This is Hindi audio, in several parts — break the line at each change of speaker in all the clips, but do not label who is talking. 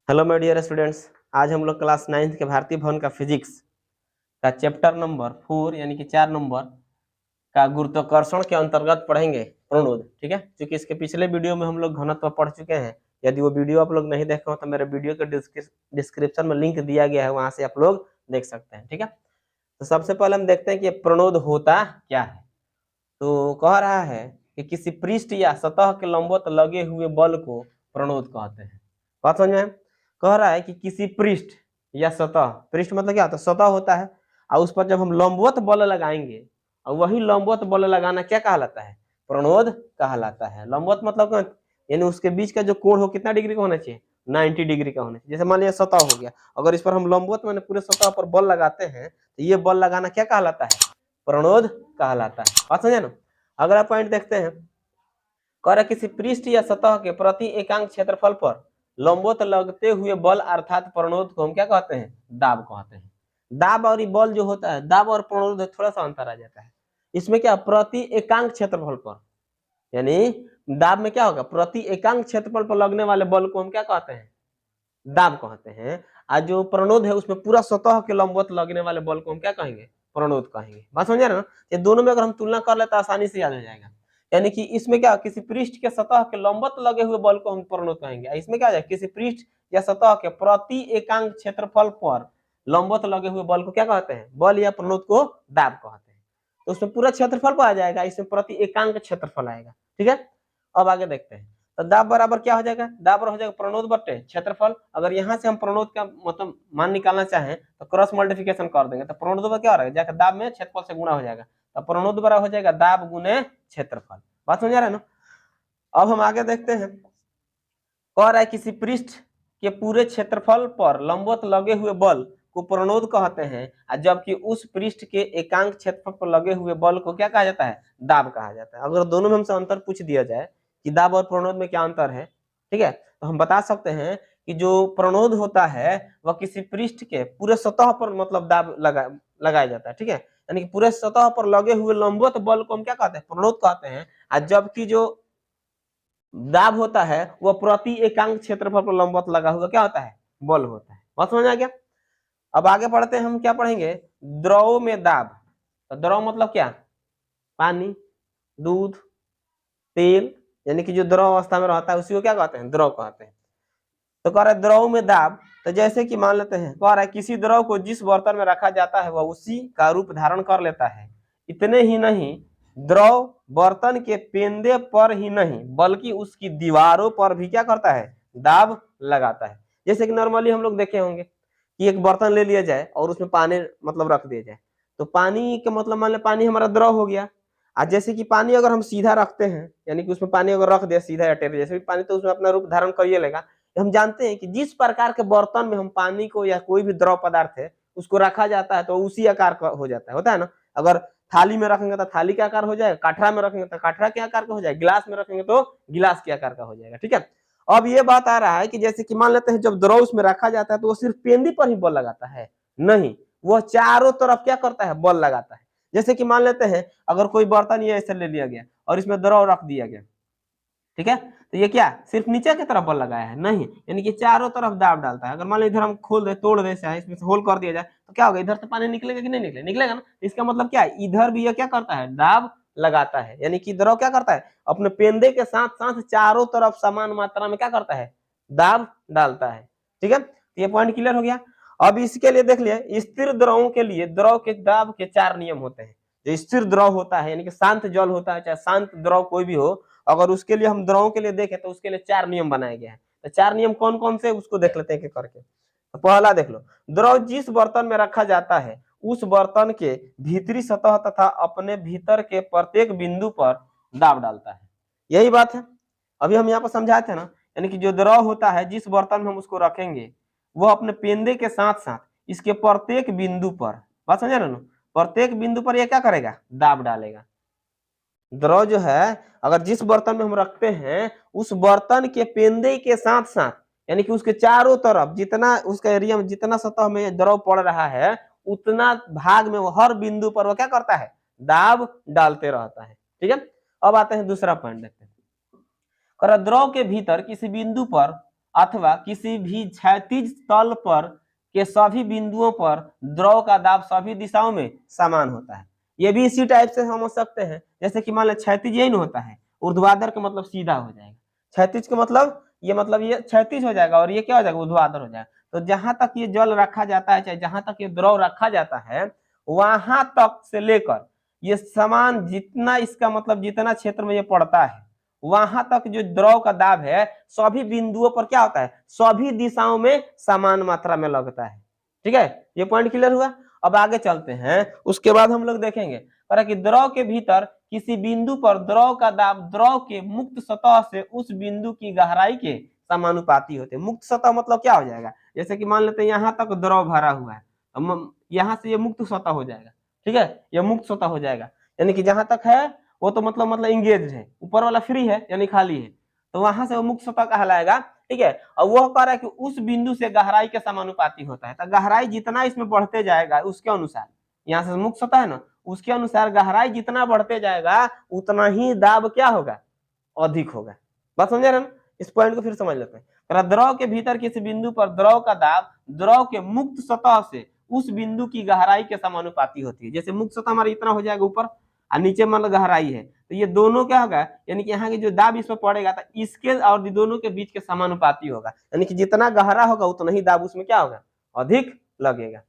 Hello my dear students. आज हम लोग क्लास 9th के भारतीय भवन का फिजिक्स का चैप्टर नंबर 4 यानी कि 4 नंबर का गुरुत्वाकर्षण के अंतर्गत पढ़ेंगे प्रणोद। ठीक है, क्योंकि इसके पिछले वीडियो में हम लोग घनत्व पढ़ चुके हैं। यदि वो वीडियो आप लोग नहीं देखे हो तो मेरे वीडियो के डिस्क्रिप्शन में लिंक दिया गया है, वहां से आप लोग देख सकते हैं। ठीक है, तो सबसे पहले हम देखते हैं कि प्रणोद होता क्या है। तो कह रहा है कि किसी पृष्ठ या सतह के लंबवत लगे हुए बल को प्रणोद कहते हैं। बात समझ में? कह रहा है कि किसी पृष्ठ या सतह, पृष्ठ मतलब क्या होता है? सतह होता है, और उस पर जब हम लंबवत बल लगाएंगे, और वही लंबवत बल लगाना क्या कहलाता है? प्रणोद कहलाता है। लंबवत मतलब यानी उसके बीच का जो कोण हो कितना डिग्री का होना चाहिए? 90 डिग्री का होना चाहिए। जैसे मान लिया सतह हो गया, अगर इस पर हम लंबवत मैंने पूरे सतह पर बल लगाते हैं तो ये बल लगाना क्या कहलाता है? प्रणोद कहलाता है। बात समझे ना? अगला पॉइंट देखते हैं। कह रहा किसी पृष्ठ या सतह के प्रति एकांक क्षेत्रफल पर लंबवत लगते हुए बल अर्थात प्रणोद को हम क्या कहते हैं? दाब कहते हैं। दाब और बल जो होता है, दाब और प्रणोद थोड़ा सा अंतर आ जाता है। इसमें क्या, प्रति एकांक क्षेत्रफल पर, यानी दाब में क्या होगा? प्रति एकांक क्षेत्रफल पर लगने वाले बल को हम क्या कहते हैं? दाब कहते हैं। आज जो प्रणोद है उसमें पूरा सतह के लंबवत लगने वाले बल को हम क्या कहेंगे? प्रणोद कहेंगे। बात समझ रहे ना? ये दोनों में अगर हम तुलना कर ले तो आसानी से याद हो जाएगा। यानी कि इसमें क्या, किसी पृष्ठ के सतह के लंबवत लगे हुए बल को हम प्रणोद कहेंगे। इसमें क्या है, किसी पृष्ठ या सतह के प्रति एकांक क्षेत्रफल पर लंबवत लगे हुए बल को क्या कहते हैं? बल या प्रणोद को दाब कहते हैं। तो उसमें पूरा क्षेत्रफल को आ जाएगा, इसमें प्रति एकांक क्षेत्रफल आएगा। ठीक है, अब आगे देखते हैं। तो दाब बराबर क्या हो जाएगा? दाब बराबर हो जाएगा प्रणोद बटे क्षेत्रफल। अगर यहाँ से हम प्रणोद का मतलब मान निकालना चाहें तो क्रॉस मल्टीप्लिकेशन कर देंगे, तो प्रणोद पर क्या हो रहा है? जाकर दाब में क्षेत्रफल से गुणा हो जाएगा, तो प्रणोद बराबर हो जाएगा दाब गुने क्षेत्रफल। बात समझ आ रहा है ना? अब हम आगे देखते हैं। कह रहा है किसी पृष्ठ के पूरे क्षेत्रफल पर लंबवत लगे हुए बल को प्रणोद कहते हैं, जबकि उस पृष्ठ के एकांक क्षेत्रफल पर लगे हुए बल को क्या कहा जाता है? दाब कहा जाता है। अगर दोनों में हमसे अंतर पूछ दिया जाए कि दाब और प्रणोद में क्या अंतर है, ठीक है, तो हम बता सकते हैं कि जो प्रणोद होता है वह किसी पृष्ठ के पूरे सतह पर मतलब दाब लगाया जाता है। ठीक है, यानी कि पूरे सतह पर लगे हुए लंबवत बल को हम क्या कहते हैं? प्रणोद कहते हैं। जबकि जो दाब होता है वह प्रति एकांक क्षेत्रफल पर लंबवत लगा हुआ क्या होता है? बल होता है। बात समझ आ गया? अब आगे पढ़ते हैं। हम क्या पढ़ेंगे? द्रव में दाब। तो द्रव मतलब क्या? पानी, दूध, तेल, यानी कि जो द्रव अवस्था में रहता है उसी को क्या कहते हैं? द्रव कहते हैं। तो कह रहा है द्रव में दाब, तो जैसे कि मान लेते हैं, कह रहा है किसी द्रव को जिस बर्तन में रखा जाता है वह उसी का रूप धारण कर लेता है। इतने ही नहीं, द्रव बर्तन के पेंदे पर ही नहीं बल्कि उसकी दीवारों पर भी क्या करता है? दाब लगाता है। जैसे कि नॉर्मली हम लोग देखे होंगे कि एक बर्तन ले लिया जाए और उसमें पानी मतलब रख दिया जाए, तो पानी का मतलब मान ले पानी हमारा द्रव हो गया। आज जैसे कि पानी अगर हम सीधा रखते हैं, यानी कि उसमें पानी अगर रख दिया सीधा या टेढ़े जैसे भी पानी, तो उसमें अपना रूप धारण करिए लेगा। हम जानते हैं कि जिस प्रकार के बर्तन में हम पानी को या कोई भी द्रव पदार्थ है उसको रखा जाता है तो उसी आकार का हो जाता है, होता है ना? अगर थाली में रखेंगे तो थाली के आकार हो जाएगा, काठरा में रखेंगे तो काठरा के आकार का हो जाएगा, गिलास में रखेंगे तो गिलास के आकार का हो जाएगा। ठीक है, अब ये बात आ रहा है कि जैसे कि मान लेते हैं जब द्रव उसमें रखा जाता है तो वो सिर्फ पेंदी पर ही बल लगाता है? नहीं, वह चारों तरफ क्या करता है? बल लगाता है। जैसे कि मान लेते हैं अगर कोई बर्तन ये ऐसे ले लिया गया और इसमें द्रव रख दिया गया, ठीक है, तो ये क्या सिर्फ नीचे की तरफ बल लगाया है? नहीं, यानी कि चारों तरफ दाब डालता है। अगर मान लो इधर हम खोल दे, तोड़ दे, इसमें से होल कर दिया जाए तो क्या होगा? इधर से पानी निकलेगा कि नहीं निकलेगा? निकलेगा ना। इसका मतलब क्या है? इधर भी ये क्या करता है? दाब लगाता है। यानी कि द्रव क्या करता है? अपने पेंदे के साथ साथ चारों तरफ समान मात्रा में क्या करता है? दाब डालता है। ठीक है, तो ये पॉइंट क्लियर हो गया। अब इसके लिए देख लिया, स्थिर द्रवों के लिए द्रव के दाब के 4 नियम होते हैं। जो स्थिर द्रव होता है यानी कि शांत जल होता है, चाहे शांत द्रव कोई भी हो, अगर उसके लिए हम द्रवों के लिए देखें तो उसके लिए 4 नियम बनाए गए हैं। तो 4 नियम कौन कौन से उसको देख लेते हैं एक करके। तो पहला देख लो, द्रव जिस बर्तन में रखा जाता है उस बर्तन के भीतरी सतह तथा अपने भीतर के प्रत्येक बिंदु पर दाब डालता है। यही बात है, अभी हम यहाँ पर समझाए थे ना। यानी कि जो द्रव होता है जिस बर्तन में हम उसको रखेंगे वो अपने पेंदे के साथ साथ इसके प्रत्येक बिंदु पर, बात समझे ना, प्रत्येक बिंदु पर यह क्या करेगा? दाब डालेगा। द्रव जो है अगर जिस बर्तन में हम रखते हैं उस बर्तन के पेंदे के साथ साथ, यानी कि उसके चारों तरफ जितना उसका एरिया में जितना सतह में द्रव पड़ रहा है उतना भाग में वो हर बिंदु पर वो क्या करता है? दाब डालते रहता है। ठीक है, अब आते हैं दूसरा पॉइंट देखते हैं। द्रव के भीतर किसी बिंदु पर अथवा किसी भी क्षैतिज तल पर के सभी बिंदुओं पर द्रव का दाब सभी दिशाओं में समान होता है। ये भी इसी टाइप से समझ सकते हैं, जैसे कि मान लो क्षैतिज यही नहीं होता है, ऊर्ध्वाधर का मतलब सीधा हो जाएगा, क्षैतिज का मतलब ये क्षैतिज हो जाएगा और ये क्या हो जाएगा, ऊर्ध्वाधर हो जाएगा। तो जहां तक ये जल रखा जाता है, चाहे जहां तक ये द्रव रखा जाता है, वहां तक से लेकर ये समान जितना इसका मतलब जितना क्षेत्र में ये पड़ता है वहां तक जो द्रव का दाब है सभी बिंदुओं पर क्या होता है, सभी दिशाओं में समान मात्रा में लगता है। ठीक है, ये पॉइंट क्लियर हुआ। अब आगे चलते हैं, उसके बाद हम लोग देखेंगे कि द्रव के भीतर किसी बिंदु पर द्रव का दाब द्रव के मुक्त सतह से उस बिंदु की गहराई के समानुपाती होते हैं। मुक्त सतह मतलब क्या हो जाएगा, जैसे कि मान लेते हैं यहाँ तक द्रव भरा हुआ है, यहाँ से ये मुक्त सतह हो जाएगा। ठीक है, ये मुक्त सतह हो जाएगा, यानी कि जहां तक है वो तो मतलब इंगेज है, ऊपर वाला फ्री है यानी खाली है, तो वहां से वो मुक्त सतह कहलाएगा। ठीक है, और वो कह रहा है कि उस बिंदु से गहराई के समानुपाती होता है। तो गहराई जितना इसमें बढ़ते जाएगा उसके अनुसार, यहाँ से मुक्त सतह है ना, उसके अनुसार गहराई जितना बढ़ते जाएगा उतना ही दाब क्या होगा, अधिक होगा। बात समझे ना, इस पॉइंट को फिर समझ लेते हैं। द्रव के भीतर किसी बिंदु पर द्रव का दाब द्रव के मुक्त सतह से उस बिंदु की गहराई के समानुपाती होती है। जैसे मुक्त सतह हमारा इतना हो जाएगा ऊपर और नीचे मतलब गहराई है, तो ये दोनों क्या होगा, यानी कि यहाँ की जो दाब इसमें पड़ेगा तो इसके और दोनों के बीच के समानुपाती होगा, यानी कि जितना गहरा होगा उतना ही दाब उसमें क्या होगा, अधिक लगेगा।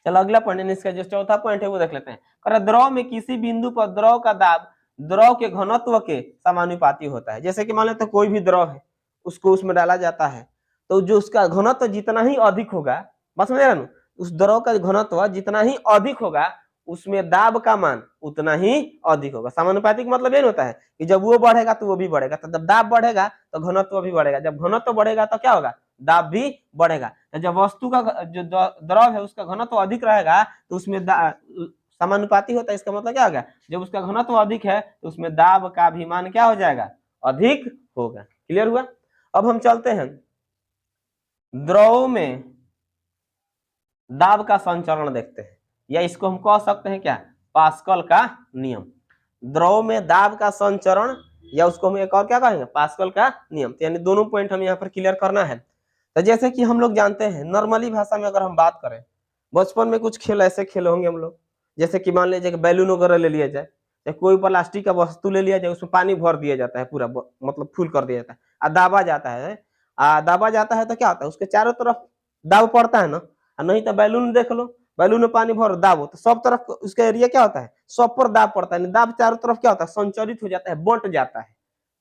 चलो अगला पॉइंट, इसका जो चौथा पॉइंट है वो देख लेते हैं। द्रव में किसी बिंदु पर द्रव का दाब द्रव के घनत्व के समानुपाती होता है। जैसे कि मान लेते कोई भी द्रव है, उसको उसमें डाला जाता है, तो जो उसका घनत्व जितना ही अधिक होगा, बस समझ रहे ना, उस द्रव का घनत्व जितना ही अधिक होगा उसमें दाब का मान उतना ही अधिक होगा। समानुपातिक मतलब ये होता है कि जब वो बढ़ेगा तो वो भी बढ़ेगा, तो जब दाब बढ़ेगा तो घनत्व भी बढ़ेगा, जब घनत्व बढ़ेगा तो क्या होगा, दाब भी बढ़ेगा। तो जब वस्तु का जो द्रव है उसका घनत्व अधिक रहेगा तो उसमें समानुपाती होता है। इसका मतलब क्या होगा, जब उसका घनत्व अधिक है तो उसमें दाब का भी मान क्या हो जाएगा, अधिक होगा। क्लियर हुआ। अब हम चलते हैं द्रव में दाब का संचरण देखते हैं, या इसको हम कह सकते हैं क्या, पास्कल का नियम। द्रव में दाब का संचरण, या उसको हम एक और क्या कहेंगे, पास्कल का नियम। तो यानी दोनों पॉइंट हम यहाँ पर क्लियर करना है। तो जैसे कि हम लोग जानते हैं नॉर्मली भाषा में अगर हम बात करें, बचपन में कुछ खेल ऐसे खेले होंगे हम लोग, जैसे कि मान लीजिए बैलून वगैरह ले लिया जाए, या कोई प्लास्टिक का वस्तु ले लिया जाए, उसमें पानी भर दिया जाता है, पूरा मतलब फुल कर दिया जाता है, और दाबा जाता है। दाबा जाता है तो क्या होता है, उसके चारों तरफ दाब पड़ता है ना। नहीं तो बैलून देख लो, बैलून में पानी भर दाबो तो सब तरफ उसका एरिया क्या होता है, सब पर दाब पड़ता है। दाब चारों तरफ क्या होता है, संचरित हो जाता है, बंट जाता है,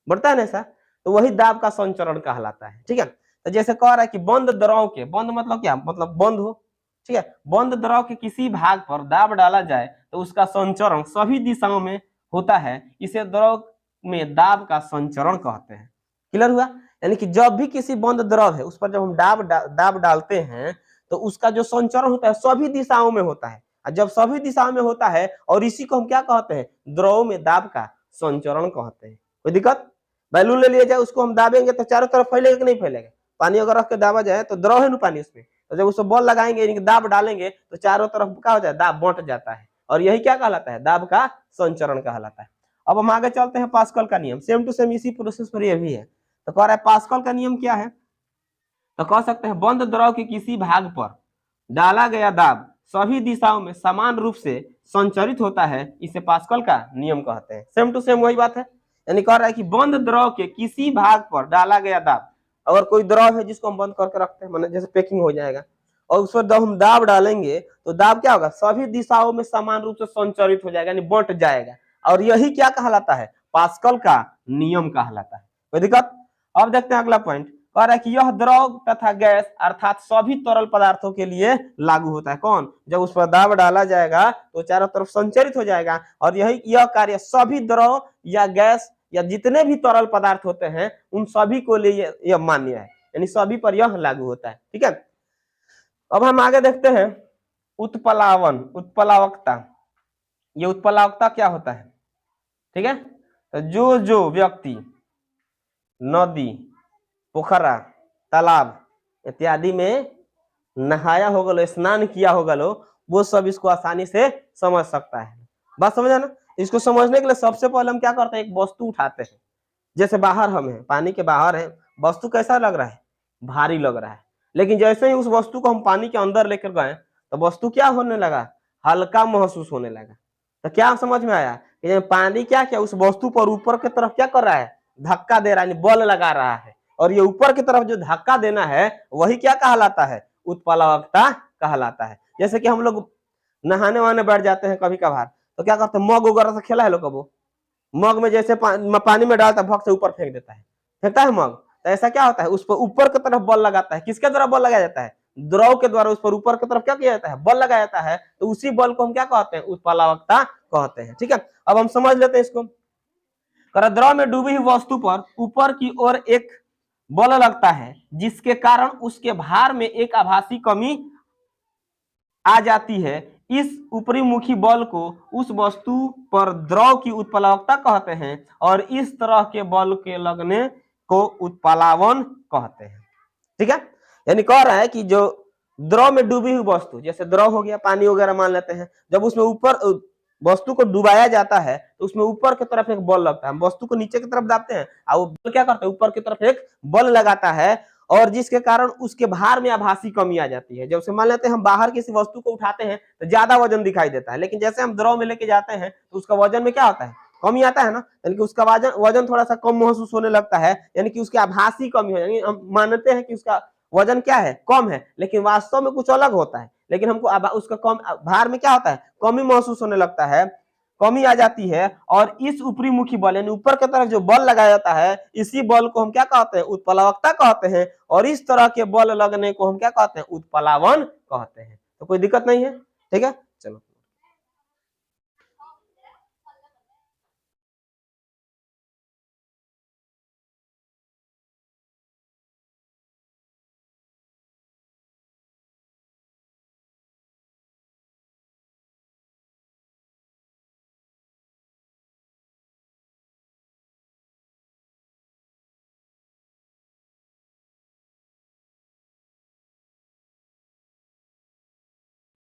बढ़ता है ना ऐसा, तो वही दाब का संचरण कहलाता है। ठीक है, तो जैसे कह रहा है कि बंद द्रव के, बंद मतलब क्या, मतलब बंद हो। ठीक है, बंद द्रव के किसी भाग पर दाब डाला जाए तो उसका संचरण सभी दिशाओं में होता है, इसे द्रव में दाब का संचरण कहते हैं। क्लियर हुआ। यानी कि जब भी किसी बंद द्रव है उस पर जब हम दाब डालते हैं तो उसका जो संचरण होता है सभी दिशाओं में होता है, और जब सभी दिशाओं में होता है, और इसी को हम क्या कहते हैं, द्रव में दाब का संचरण कहते हैं। कोई दिक्कत, बैलून ले लिया जाए, उसको हम दाबेंगे तो चारों तरफ फैलेगा कि नहीं फैलेगा, पानी अगर रख के दाबा जाए तो द्रव है ना पानी उसमें, तो जब उसको बॉल लगाएंगे दाब डालेंगे तो चारों तरफ क्या हो जाए, दाब बंट जाता है, और यही क्या कहलाता है, दाब का संचरण कहलाता है। अब हम आगे चलते हैं पास्कल का नियम, सेम टू सेम इसी प्रोसेस पर यह भी है। तो कह रहा है पास्कल का नियम क्या है, तो कह सकते हैं बंद द्रव के किसी भाग पर डाला गया दाब सभी दिशाओं में समान रूप से संचरित होता है, इसे पास्कल का नियम कहते हैं। सेम टू सेम वही बात है, यानी कह रहा है कि बंद द्रव के किसी भाग पर डाला गया दाब, अगर कोई द्रव है जिसको हम बंद करके रखते हैं, मतलब जैसे पैकिंग हो जाएगा, और उस पर जब हम दाब डालेंगे तो दाब क्या होगा, सभी दिशाओं में समान रूप से संचरित हो जाएगा, यानी बंट जाएगा, और यही क्या कहलाता है, पास्कल का नियम कहलाता है। कोई दिक्कत। अब देखते हैं अगला पॉइंट, कह रहा है कि यह द्रव तथा गैस अर्थात सभी तरल पदार्थों के लिए लागू होता है। कौन, जब उस पर दाब डाला जाएगा तो चारों तरफ संचरित हो जाएगा, और यह कार्य सभी द्रव या गैस या जितने भी तरल पदार्थ होते हैं उन सभी को लिए यह मान्य है, यानी सभी पर यह लागू होता है। ठीक है, अब हम आगे देखते हैं उत्प्लावन, उत्प्लावकता। ये उत्प्लावकता क्या होता है, ठीक है, तो जो व्यक्ति नदी, पोखरा, तालाब इत्यादि में नहाया होगा, स्नान किया होगा, वो सब इसको आसानी से समझ सकता है। बात समझा ना। इसको समझने के लिए सबसे पहले हम क्या करते हैं, एक वस्तु उठाते हैं, जैसे बाहर हम हैं, पानी के बाहर है, वस्तु कैसा लग रहा है, भारी लग रहा है। लेकिन जैसे ही उस वस्तु को हम पानी के अंदर लेकर गए तो वस्तु क्या होने लगा, हल्का महसूस होने लगा। तो क्या समझ में आया कि पानी क्या क्या उस वस्तु पर ऊपर की तरफ क्या कर रहा है, धक्का दे रहा है, बल लगा रहा है। और ये ऊपर की तरफ जो धक्का देना है वही क्या कहलाता है, उत्प्लावकता कहलाता है। जैसे कि हम लोग नहाने वहाने बैठ जाते हैं कभी कभार, तो क्या करते हैं, मग वगैरह से खेला है लोग, वो मग में जैसे पानी में डालता है, भग से ऊपर फेंक देता है, फेंकता है मग, तो ऐसा क्या होता है, उस पर ऊपर की तरफ बल लगाता है। किसके द्वारा बल लगाया जाता है, द्रव के द्वारा उस पर ऊपर की तरफ क्या किया जाता है, बल लगाया जाता है। तो उसी बल को हम क्या कहते हैं, उत्प्लावकता कहते हैं। ठीक है, अब हम समझ लेते हैं इसको। द्रव में डूबी हुई वस्तु पर ऊपर की ओर एक बल लगता है जिसके कारण उसके भार में एक आभासी कमी आ जाती है। इस ऊपरी मुखी बल को उस वस्तु पर द्रव की उत्प्लावकता कहते हैं और इस तरह के बल के लगने को उत्प्लावन कहते हैं। ठीक है, यानी कह रहा है कि जो द्रव में डूबी हुई वस्तु, जैसे द्रव हो गया पानी वगैरह मान लेते हैं, जब उसमें ऊपर वस्तु को डुबाया जाता है तो उसमें ऊपर की तरफ एक बल लगता है। हम वस्तु को नीचे की तरफ दाबते हैं और वो बल क्या करता है, ऊपर की तरफ एक बल लगाता है और जिसके कारण उसके भार में आभासी कमी आ जाती है। जब से मान लेते हैं हम बाहर किसी वस्तु को उठाते हैं तो ज्यादा वजन दिखाई देता है, लेकिन जैसे हम द्रव में लेके जाते हैं तो उसका वजन में क्या होता है, कमी आता है ना, यानी कि उसका वजन थोड़ा सा कम महसूस होने लगता है, यानी कि उसकी आभासी कमी हो, यानी हम मानते हैं कि उसका वजन क्या है, कम है, लेकिन वास्तव में कुछ अलग होता है। लेकिन हमको उसका कम भार में क्या होता है, कमी महसूस होने लगता है, कमी आ जाती है। और इस ऊपरी मुखी बल यानी ऊपर की तरफ जो बल लगाया जाता है, इसी बल को हम क्या कहते हैं, उत्प्लावकता कहते हैं। और इस तरह के बल लगने को हम क्या कहते हैं, उत्प्लावन कहते हैं। तो कोई दिक्कत नहीं है, ठीक है।